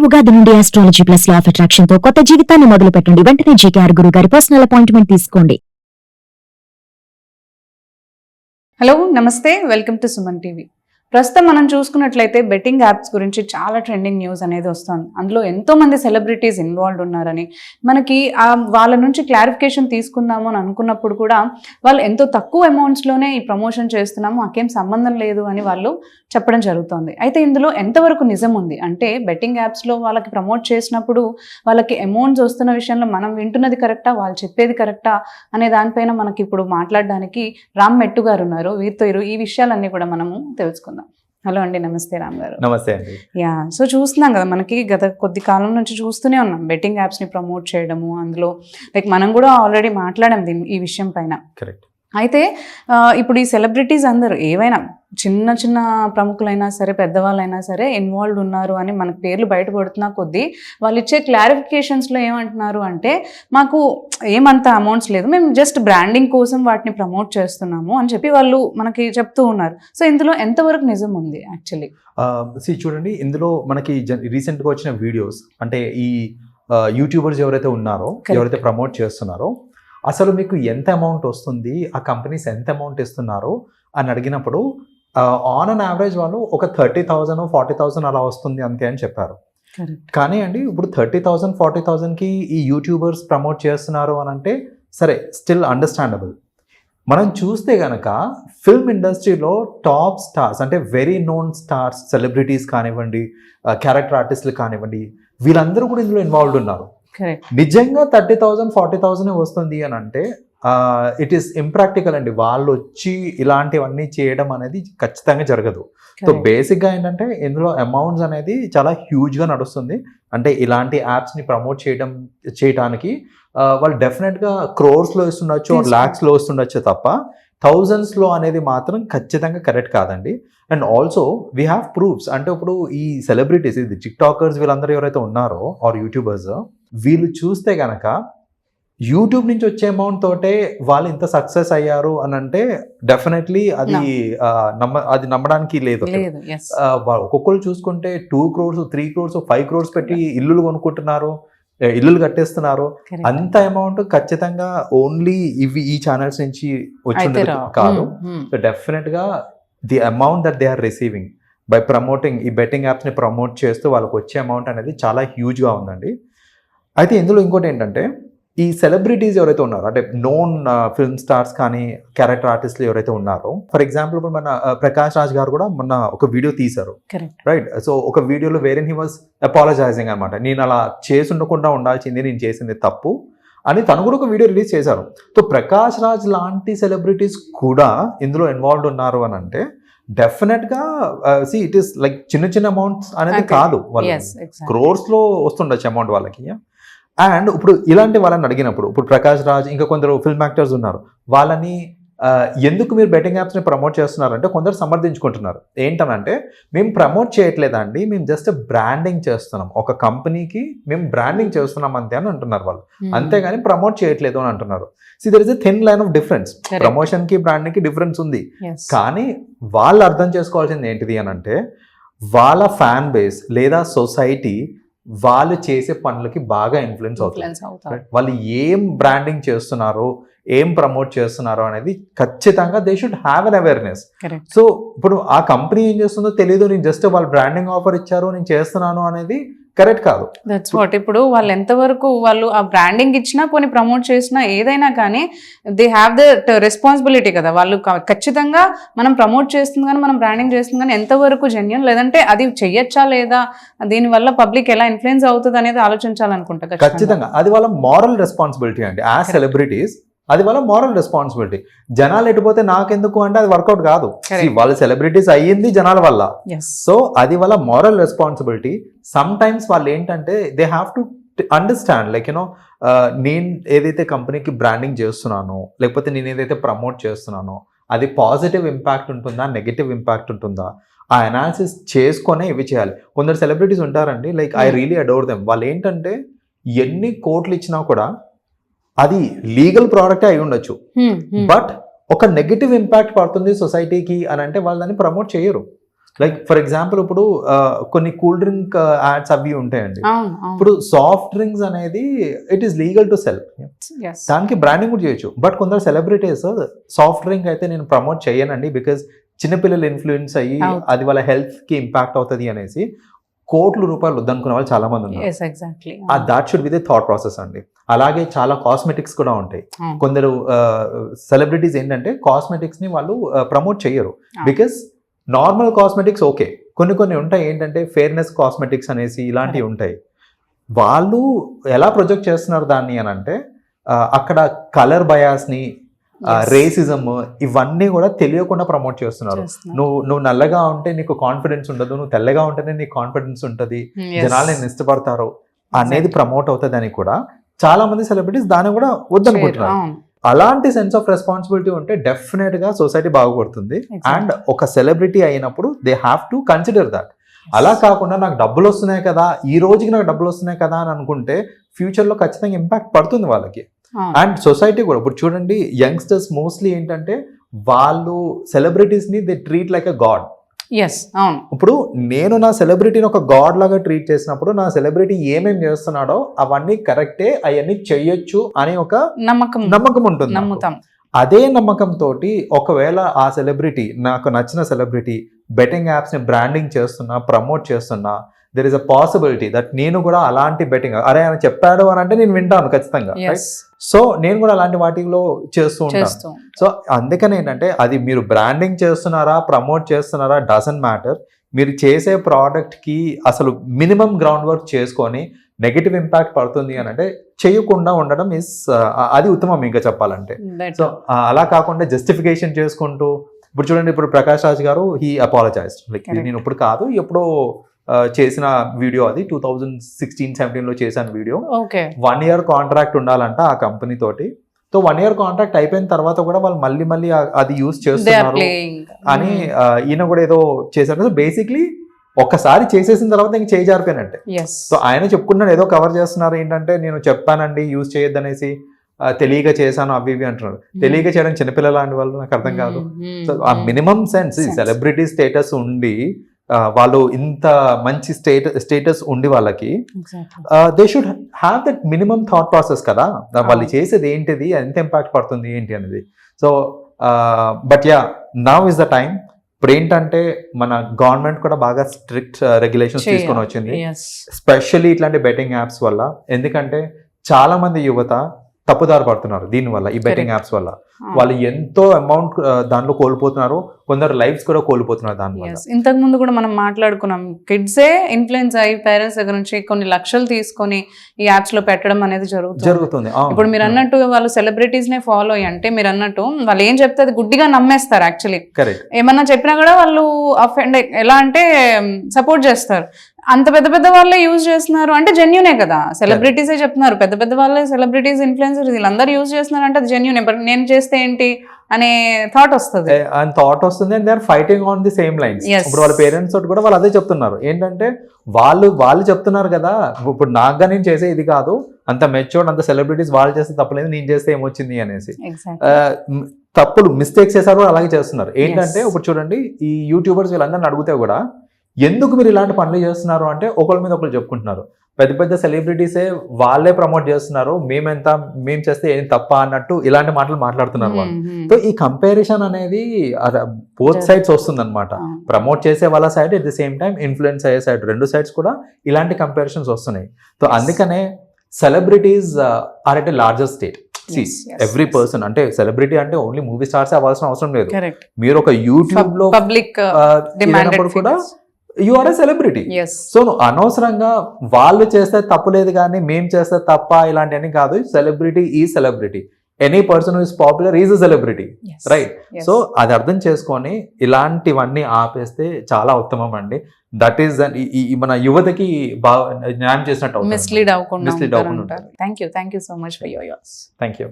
ఉగాది నుండి astrology plus law of attraction తో కొత్త జీవితాన్ని మొదలు పెట్టండి. వెంటనే జీకేఆర్ గురువు గారి పర్సనల్ అపాయింట్మెంట్ తీసుకోండి. హలో నమస్తే, వెల్కమ్ టు సుమన్ టీవీ. ప్రస్తుతం మనం చూసుకున్నట్లయితే బెట్టింగ్ యాప్స్ గురించి చాలా ట్రెండింగ్ న్యూస్ అనేది వస్తుంది. అందులో ఎంతోమంది సెలబ్రిటీస్ ఇన్వాల్వ్ ఉన్నారని మనకి వాళ్ళ నుంచి క్లారిఫికేషన్ తీసుకుందాము అని అనుకున్నప్పుడు కూడా వాళ్ళు ఎంతో తక్కువ అమౌంట్స్లోనే ఈ ప్రమోషన్ చేస్తున్నాము, మాకేం సంబంధం లేదు అని వాళ్ళు చెప్పడం జరుగుతుంది. అయితే ఇందులో ఎంతవరకు నిజం ఉంది అంటే బెట్టింగ్ యాప్స్లో వాళ్ళకి ప్రమోట్ చేసినప్పుడు వాళ్ళకి అమౌంట్స్ వస్తున్న విషయంలో మనం వింటున్నది కరెక్టా, వాళ్ళు చెప్పేది కరెక్టా అనే దానిపైన మనకి ఇప్పుడు మాట్లాడడానికి రామ్ మెట్టు గారు ఉన్నారు. వీరితో ఈ విషయాలన్నీ కూడా మనము తెలుసుకుందాం. హలో అండి, నమస్తే రామ్ గారు. నమస్తే అండి. సో చూస్తున్నాం కదా, మనకి గత కొద్ది కాలం నుంచి చూస్తూనే ఉన్నాం బెట్టింగ్ యాప్స్ని ప్రమోట్ చేయడము. అందులో మనం కూడా ఆల్రెడీ మాట్లాడాం ఈ విషయం పైన. కరెక్ట్. అయితే ఇప్పుడు ఈ సెలబ్రిటీస్ అందరూ ఏవైనా చిన్న చిన్న ప్రముఖులైనా సరే పెద్దవాళ్ళైనా సరే ఇన్వాల్వ్ ఉన్నారు అని మనకు పేర్లు బయటపడుతున్నా కొద్దీ వాళ్ళు ఇచ్చే క్లారిఫికేషన్స్లో ఏమంటున్నారు అంటే మాకు ఏమంత అమౌంట్స్ లేదు, మేము జస్ట్ బ్రాండింగ్ కోసం వాటిని ప్రమోట్ చేస్తున్నాము అని చెప్పి వాళ్ళు మనకి చెప్తూ ఉన్నారు. సో ఇందులో ఎంతవరకు నిజం ఉంది యాక్చువల్లీ? చూడండి, ఇందులో మనకి రీసెంట్గా వచ్చిన వీడియోస్ అంటే ఈ యూట్యూబర్స్ ఎవరైతే ఉన్నారో, ఎవరైతే ప్రమోట్ చేస్తున్నారో అసలు మీకు ఎంత అమౌంట్ వస్తుంది, ఆ కంపెనీస్ ఎంత అమౌంట్ ఇస్తున్నారు అని అడిగినప్పుడు ఆన్ అన్ యావరేజ్ వాళ్ళు ఒక 30,000 40,000 అలా వస్తుంది అంతే అని చెప్పారు. కానీ అండి ఇప్పుడు 30,000 40,000కి ఈ యూట్యూబర్స్ ప్రమోట్ చేస్తున్నారు అని అంటే సరే, స్టిల్ అండర్స్టాండబుల్. మనం చూస్తే కనుక ఫిల్మ్ ఇండస్ట్రీలో టాప్ స్టార్స్ అంటే వెరీ నోన్ స్టార్స్, సెలబ్రిటీస్ కానివ్వండి, క్యారెక్టర్ ఆర్టిస్టులు కానివ్వండి, వీళ్ళందరూ కూడా ఇందులో ఇన్వాల్వ్డ్ ఉన్నారు. నిజంగా 30,000 40,000 వస్తుంది అని అంటే ఇట్ ఈస్ ఇంప్రాక్టికల్ అండి. వాళ్ళు వచ్చి ఇలాంటివన్నీ చేయడం అనేది ఖచ్చితంగా జరగదు. సో బేసిక్గా ఏంటంటే ఇందులో అమౌంట్స్ అనేది చాలా హ్యూజ్గా నడుస్తుంది. అంటే ఇలాంటి యాప్స్ని ప్రమోట్ చేయడానికి వాళ్ళు డెఫినెట్గా క్రోర్స్లో ఇస్తుండొచ్చు, ల్యాక్స్లో ఇస్తుండొచ్చు తప్ప థౌజండ్స్లో అనేది మాత్రం ఖచ్చితంగా కరెక్ట్ కాదండి. And also we have proofs. అంటే ఇప్పుడు ఈ సెలబ్రిటీస్, ఇది టిక్టాకర్స్, వీళ్ళందరూ ఎవరైతే ఉన్నారో ఆర్ యూట్యూబర్స్, వీళ్ళు చూస్తే కనుక యూట్యూబ్ నుంచి వచ్చే అమౌంట్ తోటే వాళ్ళు ఇంత సక్సెస్ అయ్యారు అని అంటే డెఫినెట్లీ అది నమ్మడానికి లేదు. ఒక్కొక్కరు చూసుకుంటే 2 crores 3 crores 5 crores పెట్టి ఇల్లులు కొనుక్కుంటున్నారు, ఇల్లులు కట్టేస్తున్నారు. అంత అమౌంట్ ఖచ్చితంగా ఓన్లీ ఈ ఛానల్స్ నుంచి వచ్చింది కాదు. సో డెఫినెట్ గా the amount that they are receiving by promoting ఈ బెట్టింగ్ యాప్స్ ని ప్రమోట్ చేస్తూ వాళ్ళకి వచ్చే అమౌంట్ అనేది చాలా హ్యూజ్ గా ఉందండి. అయితే ఇందులో ఇంకోటి ఏంటంటే ఈ సెలబ్రిటీస్ ఎవరైతే ఉన్నారో, అంటే నోన్ ఫిల్మ్ స్టార్స్ కానీ క్యారెక్టర్ ఆర్టిస్టులు ఎవరైతే ఉన్నారో, ఫర్ ఎగ్జాంపుల్ ఇప్పుడు మన ప్రకాష్ రాజ్ గారు కూడా మొన్న ఒక వీడియో తీశారు, రైట్? సో ఒక వీడియోలో వేరే హీ వాజ్ అపాలజైజింగ్ అనమాట. నేను అలా చేసి ఉండకుండా ఉండాల్సింది, నేను చేసింది తప్పు అని తను కూడా ఒక వీడియో రిలీజ్ చేశారు. సో ప్రకాష్ రాజ్ లాంటి సెలబ్రిటీస్ కూడా ఇందులో ఇన్వాల్వ్డ్ ఉన్నారు అని అంటే డెఫినెట్గా ఇట్ ఈస్ లైక్ చిన్న చిన్న అమౌంట్స్ అనేది కాదు, క్రోర్స్లో వస్తుండొచ్చు అమౌంట్ వాళ్ళకి. అండ్ ఇప్పుడు ఇలాంటి వాళ్ళని అడిగినప్పుడు, ఇప్పుడు ప్రకాష్ రాజ్ ఇంకా కొందరు ఫిల్మ్ యాక్టర్స్ ఉన్నారు, వాళ్ళని ఎందుకు మీరు బెట్టింగ్ యాప్స్ని ప్రమోట్ చేస్తున్నారంటే కొందరు సమర్థించుకుంటున్నారు. ఏంటనంటే మేము ప్రమోట్ చేయట్లేదండి, మేము జస్ట్ బ్రాండింగ్ చేస్తున్నాం, ఒక కంపెనీకి మేము బ్రాండింగ్ చేస్తున్నాం అంతే అని అంటున్నారు వాళ్ళు, అంతేగాని ప్రమోట్ చేయట్లేదు అని అంటున్నారు. There is a thin line of difference. Promotion కి బ్రాండింగ్ కి డిఫరెన్స్ ఉంది. కానీ వాళ్ళు అర్థం చేసుకోవాల్సింది ఏంటిది అని అంటే వాళ్ళ ఫ్యాన్ బేస్ లేదా సొసైటీ వాళ్ళు చేసే పనులకి బాగా ఇన్ఫ్లుయెన్స్ అవుతుంది. వాళ్ళు ఏం బ్రాండింగ్ చేస్తున్నారో, ఏం ప్రమోట్ చేస్తున్నారో అనేది ఖచ్చితంగా they should have an awareness. So ఇప్పుడు ఆ కంపెనీ ఏం చేస్తుందో తెలియదు, నేను జస్ట్ వాళ్ళు బ్రాండింగ్ ఆఫర్ ఇచ్చారు నేను చేస్తున్నాను అనేది కరెక్ట్ కాదు. That's what. ఇప్పుడు వాళ్ళు ఎంతవరకు వాళ్ళు ఆ బ్రాండింగ్ ఇచ్చినా పోనీ ప్రమోట్ చేసినా ఏదైనా కానీ దే హ్యావ్ ద రెస్పాన్సిబిలిటీ కదా. వాళ్ళు ఖచ్చితంగా మనం ప్రమోట్ చేస్తుంది కానీ మనం బ్రాండింగ్ చేస్తుంది కానీ ఎంతవరకు జెన్యూన్, లేదంటే అది చెయ్యొచ్చా లేదా, దీనివల్ల పబ్లిక్ ఎలా ఇన్ఫ్లుయెన్స్ అవుతుంది అనేది ఆలోచించాలనుకుంటా. ఖచ్చితంగా అది వాళ్ళ మారల్ రెస్పాన్సిబిలిటీ అండి. యాజ్ సెలబ్రిటీస్ అది వాళ్ళ మారల్ రెస్పాన్సిబిలిటీ. జనాలు ఎటుపోతే నాకెందుకు అంటే అది వర్కౌట్ కాదు. వాళ్ళ సెలబ్రిటీస్ అయ్యింది జనాల వల్ల. సో అది వాళ్ళ మారల్ రెస్పాన్సిబిలిటీ. సమ్ టైమ్స్ వాళ్ళు ఏంటంటే they have to understand like you know నేను ఏదైతే కంపెనీకి బ్రాండింగ్ చేస్తున్నానో, లేకపోతే నేను ఏదైతే ప్రమోట్ చేస్తున్నానో అది పాజిటివ్ ఇంపాక్ట్ ఉంటుందా, నెగిటివ్ ఇంపాక్ట్ ఉంటుందా, ఆ అనాలిసిస్ చేసుకొనే ఇవి చేయాలి. కొందరు సెలబ్రిటీస్ ఉంటారండి, like I really adore them. వాళ్ళు ఏంటంటే ఎన్ని కోట్లు ఇచ్చినా కూడా అది లీగల్ ప్రోడక్టే అయి ఉండొచ్చు, బట్ ఒక నెగిటివ్ ఇంపాక్ట్ పడుతుంది సొసైటీకి అని అంటే వాళ్ళు దాన్ని ప్రమోట్ చేయరు. లైక్ ఫర్ ఎగ్జాంపుల్ ఇప్పుడు కొన్ని కూల్ డ్రింక్ యాడ్స్ అవి ఉంటాయండి. అవును అవును ఇప్పుడు సాఫ్ట్ డ్రింక్స్ అనేది it is legal to cell, yes దానికి బ్రాండింగ్ కూడా చేయొచ్చు. బట్ కొందరు సెలబ్రిటీస్ సాఫ్ట్ డ్రింక్ అయితే నేను ప్రమోట్ చేయనండి బికాజ్ చిన్నపిల్లలు ఇన్ఫ్లుయెన్స్ అయ్యి అవును. అది వాళ్ళ హెల్త్ కి ఇంపాక్ట్ అవుతుంది అనేసి కోట్ల రూపాయలు వద్దనుకునే వాళ్ళు చాలా మంది ఉన్నారు. yes exactly that should be the thought process అండి. అలాగే చాలా కాస్మెటిక్స్ కూడా ఉంటాయి. అవును. కొందరు సెలబ్రిటీస్ ఏంటంటే కాస్మెటిక్స్ ని వాళ్ళు ప్రమోట్ చేయరు బికాస్ నార్మల్ కాస్మెటిక్స్ ఓకే, కొన్ని ఉంటాయి ఏంటంటే ఫేర్నెస్ కాస్మెటిక్స్ అనేసి ఇలాంటివి ఉంటాయి. వాళ్ళు ఎలా ప్రొజెక్ట్ చేస్తున్నారు దాన్ని అని అంటే అక్కడ కలర్ బయాస్ ని Yes. రేసిజం ఇవన్నీ కూడా తెలియకుండా ప్రమోట్ చేస్తున్నారు. చేస్తున్నారు. నువ్వు నల్లగా ఉంటే నీకు కాన్ఫిడెన్స్ ఉండదు, నువ్వు తెల్లగా ఉంటేనే నీకు కాన్ఫిడెన్స్ ఉంటుంది, Yes. జనాలు నేను ఇష్టపడతారు అనేది ప్రమోట్ అవుతుంది అని కూడా చాలా మంది సెలబ్రిటీస్ దాన్ని కూడా వద్దనుకుంటున్నారు. అవును. అలాంటి సెన్స్ ఆఫ్ రెస్పాన్సిబిలిటీ ఉంటే డెఫినెట్ గా సొసైటీ బాగుపడుతుంది. Exactly. అండ్ ఒక సెలబ్రిటీ అయినప్పుడు they have to consider that. అలా కాకుండా నాకు డబ్బులు వస్తున్నాయి కదా, ఈ రోజుకి నాకు డబ్బులు వస్తున్నాయి కదా అని అనుకుంటే ఫ్యూచర్ లో ఖచ్చితంగా ఇంపాక్ట్ పడుతుంది వాళ్ళకి. అవును. అండ్ సొసైటీ కూడా ఇప్పుడు చూడండి, యంగ్స్టర్స్ మోస్ట్లీ ఏంటంటే వాళ్ళు సెలబ్రిటీస్ ని they treat like a God. yes అవును ఇప్పుడు నేను నా సెలబ్రిటీని ఒక గాడ్ లాగా ట్రీట్ చేసినప్పుడు నా సెలబ్రిటీ ఏమేం చేస్తున్నాడో అవన్నీ కరెక్టే, అవన్నీ చెయ్యొచ్చు అని ఒక నమ్మకం ఉంటుంది నాకు. నమ్ముతాం. అదే నమ్మకం తోటి ఒకవేళ ఆ సెలబ్రిటీ, నాకు నచ్చిన సెలబ్రిటీ బెట్టింగ్ యాప్స్ ని బ్రాండింగ్ చేస్తున్నా, ప్రమోట్ చేస్తున్నా, there is a possibility that నేను కూడా అలాంటి బెట్టింగ్ అరే ఆయన చెప్పాడు అని అంటే నేను వింటాను ఖచ్చితంగా. yes సో నేను కూడా అలాంటి వాటిలో చేస్తూ ఉంటాను. చేస్తూ సో అందుకని ఏంటంటే అది మీరు బ్రాండింగ్ చేస్తున్నారా, ప్రమోట్ చేస్తున్నారా డజంట్ మ్యాటర్. మీరు చేసే ప్రోడక్ట్ కి అసలు మినిమం గ్రౌండ్ వర్క్ చేసుకొని నెగటివ్ ఇంపాక్ట్ పడుతుంది అని అంటే చేయకుండా ఉండడం ఇస్ అది ఉత్తమం ఇంకా చెప్పాలంటే. Better. సో అలా కాకుండా జస్టిఫికేషన్ చేసుకుంటూ ఇప్పుడు చూడండి, ఇప్పుడు ప్రకాష్ రాజ్ గారు హీ అపాలజైజ్డ్ లైక్ Correct. నేను ఇప్పుడు కాదు ఎప్పుడో చేసిన వీడియో, అది 2016-17 లో చేసిన వీడియో. okay 1 year కాంట్రాక్ట్ ఉండాలంట ఆ కంపెనీ తోటి. సో 1 year కాంట్రాక్ట్ అయిపోయిన తర్వాత కూడా వాళ్ళు మళ్ళీ అది యూజ్ they are చేస్తున్నారు playing అని ఈయన కూడా ఏదో చేశారు. సో బేసిక్లీ ఒక్కసారి చేసేసిన తర్వాత ఇంక చేయి జారిపోయినట్టే. yes సో ఆయన చెప్పుకున్నాడు ఏదో కవర్ చేస్తున్నారు ఏంటంటే నేను చెప్పానండి యూజ్ చేయొద్దు అనేసి, తెలియక చేశాను అవి ఇవి అంటున్నారు. తెలియక చేయడం చిన్నపిల్లల లాంటి వాళ్ళు నాకు అర్థం కాదు. సో ఆ మినిమం సెన్స్ సెలబ్రిటీ స్టేటస్ ఉండి వాళ్ళు ఇంత మంచి స్టేటస్ ఉండి వాళ్ళకి exactly they should have that minimum thought process కదా, వాళ్ళు చేసేది ఏంటిది, ఎంత ఇంపాక్ట్ పడుతుంది ఏంటి అనేది. So but yeah now is the time. ఇప్పుడు ఏంటంటే మన గవర్నమెంట్ కూడా బాగా స్ట్రిక్ట్ రెగ్యులేషన్స్ తీసుకొని వచ్చింది, yes స్పెషల్లీ ఇట్లాంటి బెట్టింగ్ యాప్స్ వల్ల. ఎందుకంటే చాలా మంది యువత తప్పుదారి పడుతున్నారు దీనివల్ల, ఈ బెట్టింగ్ యాప్స్ వల్ల. వాళ్ళు ఎంతో అమౌంట్ దాంట్లో కోల్పోతున్నారు, కొందరు లైఫ్స్ కూడా కోల్పోతున్నారు దానివల్ల. yes ఇంతకు ముందు కూడా మనం మాట్లాడుకున్నాం, కిడ్సే ఇన్ఫ్లుయెన్స్ అయ్యి పేరెంట్స్ దగ్గర నుంచి కొన్ని లక్షలు తీసుకొని ఈ యాప్స్ లో పెట్టడం అనేది జరుగుతుంది. అవును. ఇప్పుడు మీరు అన్నట్టు వాళ్ళు సెలబ్రిటీస్ నే ఫాలో అయ్యి, అంటే మీరు అన్నట్టు వాళ్ళు ఏం చెప్తే అది గుడ్డిగా నమ్మేస్తారు. Actually correct. ఏమన్నా చెప్పినా కూడా వాళ్ళు అఫెండ్ ఎలా అంటే సపోర్ట్ చేస్తారు. అంత పెద్ద వాళ్ళే యూజ్ చేస్తున్నారు అంటే జెన్యునే కదా, సెలబ్రిటీసే చెప్తున్నారు, పెద్ద వాళ్ళే సెలబ్రిటీస్ ఇన్ఫ్లుయెన్సర్స్ వీళ్ళందరూ యూజ్ చేస్తున్నారు అంటే అది జెన్యునే. బట్ నేను చేస్తే ఏంటి అనే థాట్ వస్తుంది. అండ్ థాట్ వస్తుంది and they are fighting on the same lines. Yes. ఇప్పుడు వాళ్ళ పేరెంట్స్ తోటి కూడా వాళ్ళు అదే చెప్తున్నారు ఏంటంటే వాళ్ళు చెప్తున్నారు కదా, ఇప్పుడు నాకుగా నేను చేసే ఇది కాదు, అంత మెచ్యూర్డ్ అంత సెలబ్రిటీస్ వాళ్ళు చేస్తే తప్పలేదు, నేను చేస్తే ఏమొచ్చింది అనేసి. Exactly. తప్పులు మిస్టేక్స్ చేశారు కూడా అలాగే చేస్తున్నారు. ఏంటంటే Yes. ఇప్పుడు చూడండి ఈ యూట్యూబర్స్ వీళ్ళందరిని అడిగితే కూడా ఎందుకు మీరు ఇలాంటి పనులు చేస్తున్నారు అంటే ఒకళ్ళ మీద ఒకళ్ళు చెప్పుకుంటున్నారు. పెద్ద సెలబ్రిటీసే వాళ్ళే ప్రమోట్ చేస్తున్నారు, మేము చేస్తే ఏం తప్ప అన్నట్టు ఇలాంటి మాటలు మాట్లాడుతున్నారు వాళ్ళు. సో ఈ కంపారిజన్ అనేది బోత్ సైడ్స్ వస్తుంది అనమాట. ప్రమోట్ చేసే వాళ్ళ side, at the same time influence అయ్యే సైడ్, రెండు సైడ్స్ కూడా ఇలాంటి కంపారిజన్స్ వస్తున్నాయి. సో అందుకనే celebrities are at a larger state. Every person అంటే సెలబ్రిటీ అంటే ఓన్లీ మూవీ స్టార్స్ అవ్వాల్సిన అవసరం లేదు. మీరు ఒక యూట్యూబ్ లో పబ్లిక్ కూడా you are a celebrity. So నువ్వు అనవసరంగా వాళ్ళు చేస్తే తప్పు లేదు కానీ మేము చేస్తే తప్ప ఇలాంటివన్నీ కాదు. సెలబ్రిటీ ఈ celebrity, any person who is popular is a celebrity, right? So అది అర్థం చేసుకొని ఇలాంటివన్నీ ఆపేస్తే చాలా ఉత్తమం అండి. దట్ ఈస్ మన యువతకి బాగా న్యాయం చేసినట్టు. మిస్లీడ్ అవ్వకుండా. ఉంటారు. Thank you so much for your use. Thank you.